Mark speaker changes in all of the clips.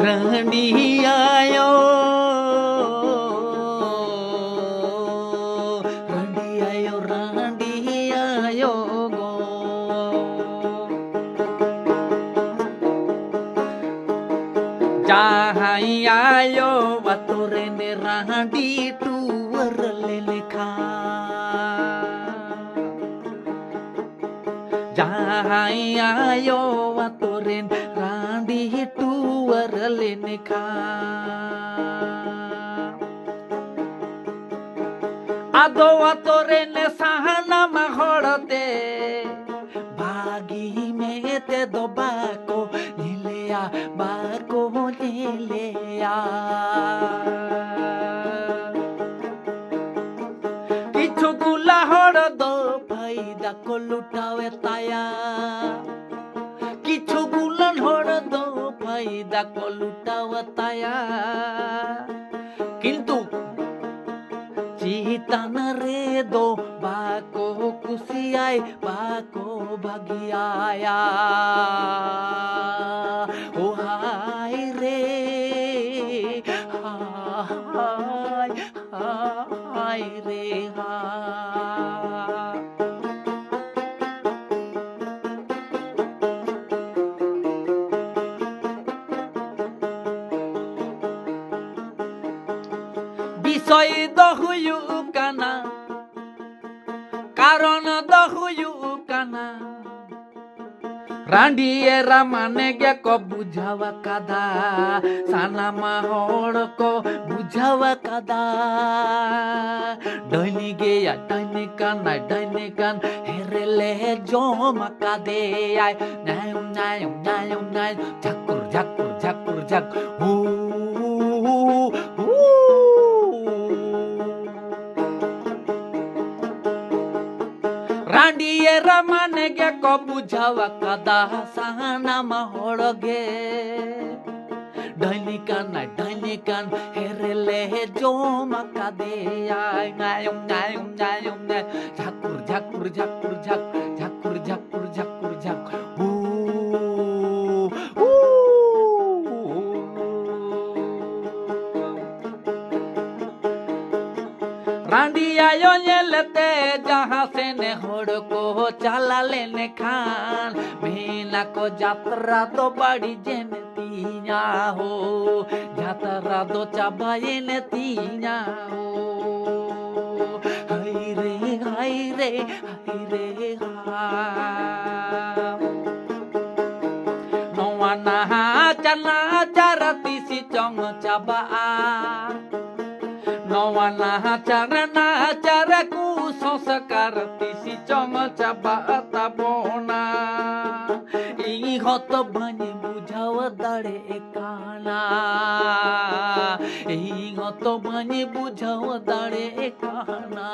Speaker 1: रानी आयो गो जहाँ आयो वतोरे ने रानी टूवर ले लिखा जहाँ आयो वतोरे रानी टूवर ले लिखा आदो वतोरे ने सहना महड़ते भागी में ते दो बाको नीलिया बाको नीलिया किछु गुला हड़ दो फायदा को लुटावे ताया किछु गुलन हड़ दो फायदा को लुटावे ताया किंतु चीतन रे दो बाको कुसियाय बाको भगियाया ओ हाय रे हाय हाय रे हाय বিষয় দহুয়ু কানা কারণ দহুয়ু কানা রান্ডিয়েরা মানে গে ক বুঝাওয়া কাদা সানা মাহড় ক বুঝাওয়া কাদা ডাইনি গেয়া ডাইনি কান হেরেলে জমা কাদে আয় নায়ম নায়ম নায়ম নায়ম ঝাকুর ঝাকুর ঝাকুর ঝাক হু रांडियेरा माने गे को बुझावा कदा साना महड़गे डाइनी कान हेरेले जोमा कादे आय नायम नायम नायम नाय झाकुर झाकुर झाकुर झक झाकुर झाकुर झाकुर झक हू रांडिया यो लेते जहाँ से ने होड़ को चला लेने खान मीना को यात्रा तो बड़ी जेनतिया हो यात्रा तो चबाए ने तिया हो हाय रे हाय रे हाय रे नवाना चना चरती सी चंग चबा नवाना चरना चरकू संस्कार तिसी चमचा बाता बोना इ हत बने बुझाव दाड़े काना इ हत बने बुझाव दाड़े काना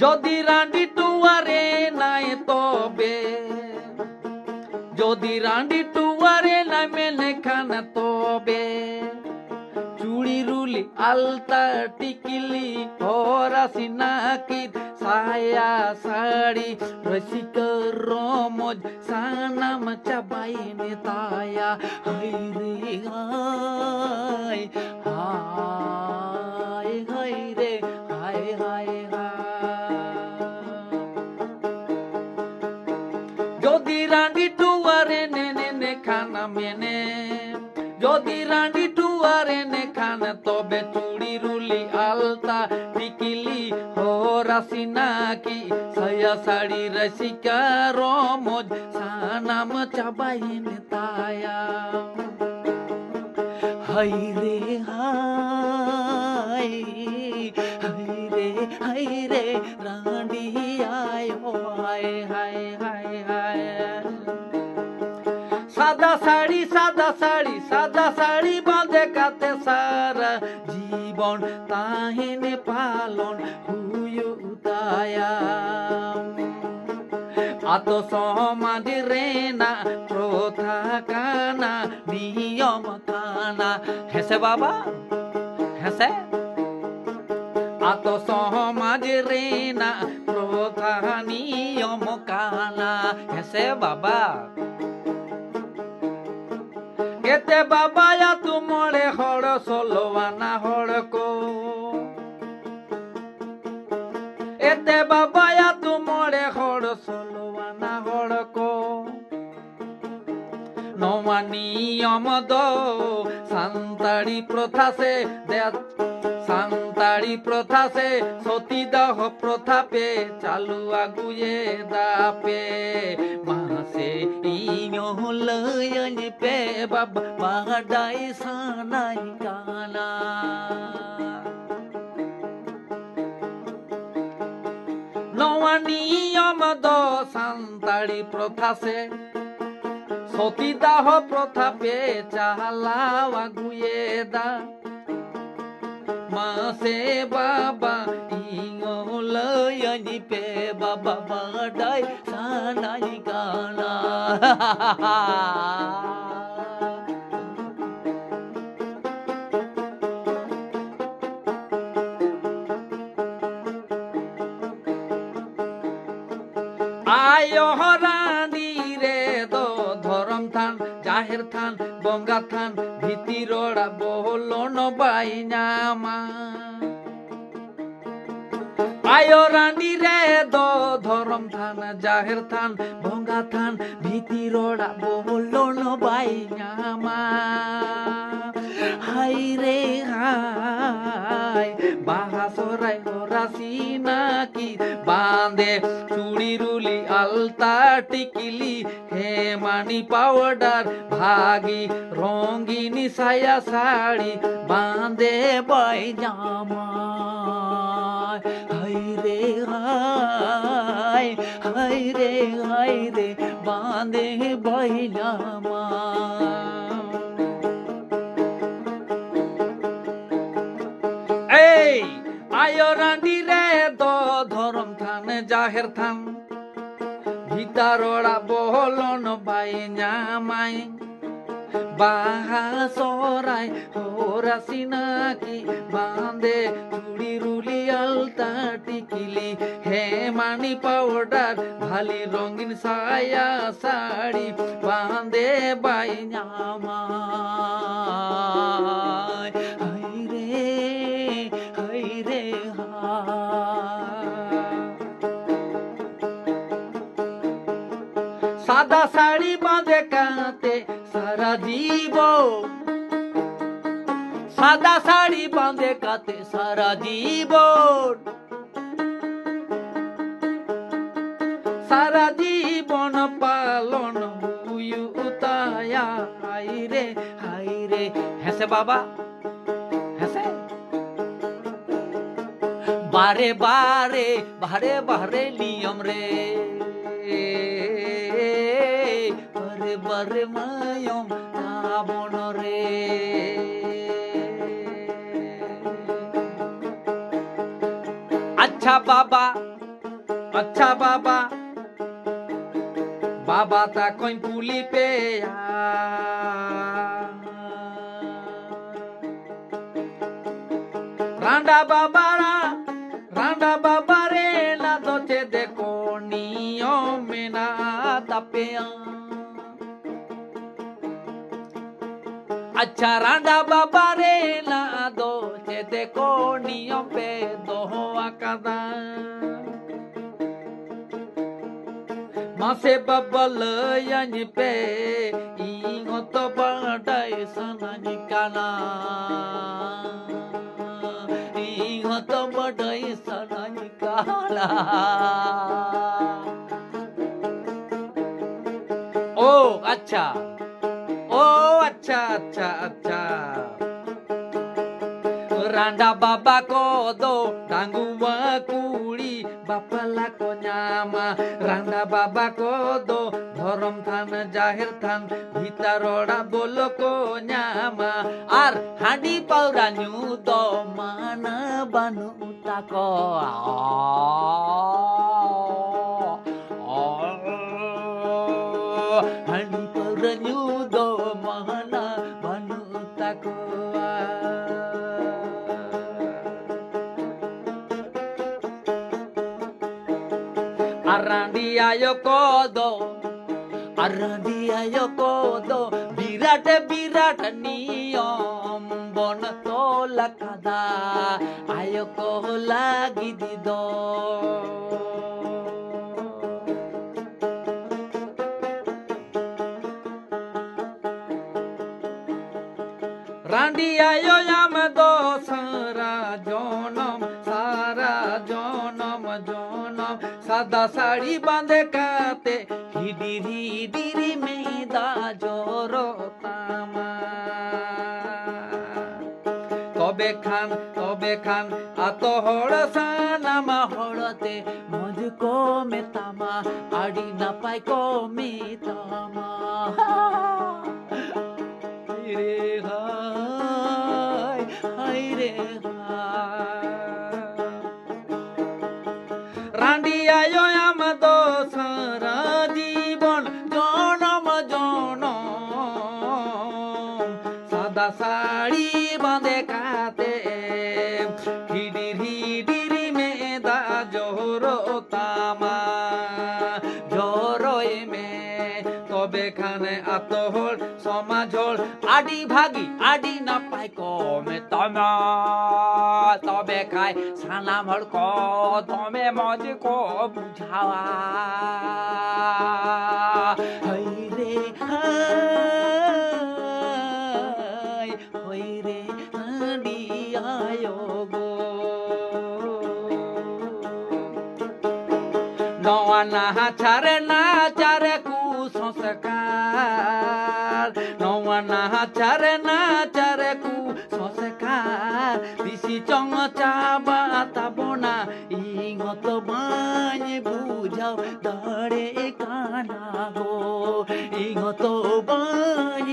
Speaker 1: যদি রান্ডি টুয়ারে নাই তবে যদি রান্ডি টুয়ারে নাই মেলে খানা তবে চুড়ি রুলি আলতা টিকিলি হরাসি নাকি সায়া শাড়ি রসিক রমজ সানাম চাবাইনে তায়া হাই রে হাই হাই হাই রে হাই হাই যদি রান্ডি টুয়ারে নে খানা মেনে যদি রান্ডি টুয়ারে নে খানা তবে চুড়ি রুলি আলতা টিকিলি হরাসি নাকি সায়া শাড়ি রসিকা রমজ সানাম চাবাইনে তায়া হাই রে হাই হাই রে রান্ডি আয়ো হাই হাই হাই হাই সাদা শাড়ি বাঁধে কাতে সারা জীবন তাহিনে পালন হুয়ু উতায়া আত সমাজ রে না প্রথা কানা নিয়ম কানা হেসে বাবা হেসে আত সমাজ রে না প্রথা নিয়ম কানা হেসে বাবা কেতে বাবা তুমরে হড় সলোয়ানা হড়কো এতে বাবা তুমরে হড় সলোয়ানা হড়কো নমা নিয়ম দো সান্তাড়ি প্রথা সে সান্তাড়ি প্রথা সে সতীদাহ প্রথা পে চালু আগুয়ে দাপে মাসে ইয়লয়নি পে বাবা বাডাই সানাই কানা নওয়া নিয়ম দো সান্তাড়ি প্রথা সে সতীদাহ প্রথা পে চালাও আগুয়ে দা মাসে বাবা ইয়লয়নি পে বাবা বাডাই সানাই কানা আয়ো রানী রে দো ধরম থান জাহের থান বঙ্গা থান ভিতিরোড়া বহলন বাইনামা আয়ো রানী রে দো ধরম থান জাহের থান বঙ্গা থান ভিতিরোড়া বহলন বাইনামা হাই রে হাই বাহা সরাই হরাসি নাকি বাঁধে চুড়ি রুলি আলতা টিকিলি হেমানি পাউডার ভাগি রঙিনী সায়া শাড়ি বাঁধে বাইজামা হাই রে হাই হাই রে বাঁধে বাইজামা এই আয়ো রানী রে দো ধরম থান জাহের থান ভিতরোড়া বহলন বাইনামাই বাহা সরাই হরাসি নাকি বাঁধে চুড়ি রুলি আলতা টিকিলি হেমানি পাউডার ভালি রঙিন সায়া শাড়ি বাঁধে বাইনামা সাদা শাড়ি বাঁধে কাতে সারা জীবন সাদা শাড়ি বাঁধে কাতে সারা জীবন সারা জীবন পালন উতায়া হাই রে হেসে বাবা হেসে বারে বারে বারে বারে নিয়ম রে বারে বারে মায়ম রাবণ রে আচ্ছা বাবা বাবা তা কই পুলি পে রান্ডা বাবা রে না দোচে দেখো নিয়মে না তাপে अच्छा रांडा बाबा रे ना दो चेते को नियम पे दो आकादा मासे बबल यानी पे इंगो तो बड़ाई सनानी काना इंगो तो बड़ाई सनानी काना ओ अच्छा अच्छा रांडा बाबा को दो डांगुआ कुड़ी बापला को न्यामा रांडा बाबा को दो धरम थान जाहिर थान भीतरोड़ा बोलो को न्यामा आर हांडी पाउरा न्यू दो माना बानु ताको hani paranyudo mahana banu takoa arandiayo kodo Arandiayo kodo বিরাট বিরাট নিয়ম বন তোলা কাদা আয় কো লাগি দিদ রান্ডিয়ায় আমদো সারা জনম সাদা শাড়ি বাঁধে কাতে হিডিরি ডিরি মেদা জোরো তামা তবে খান আত হড় সানামা হড়তে মজ কো মেতামা আড়ি না পাই কো মেতামা রে হাই রে রান্ডিয়ায় আমদো সারা জীবন জনম সাদা শাড়ি বাঁধে কাতে হিডিরি মেদা জোরো তামা জোরোয় মে তবে খানে আতহল সমাজল আডি ভাগি আডি না পাই কমে তমা তবে খাই সানাম হল কো তমে মজ কো বুঝাওয়া হই রে হাঁডিয়ায় গো নওয়া না চারে কুসংস্কার নওয়া না চারে কুসংস্কার দিশি চং চাবা তাবনা ইঙত বাই বুঝাও দাঁড়ে কানা গো ইঙত বাই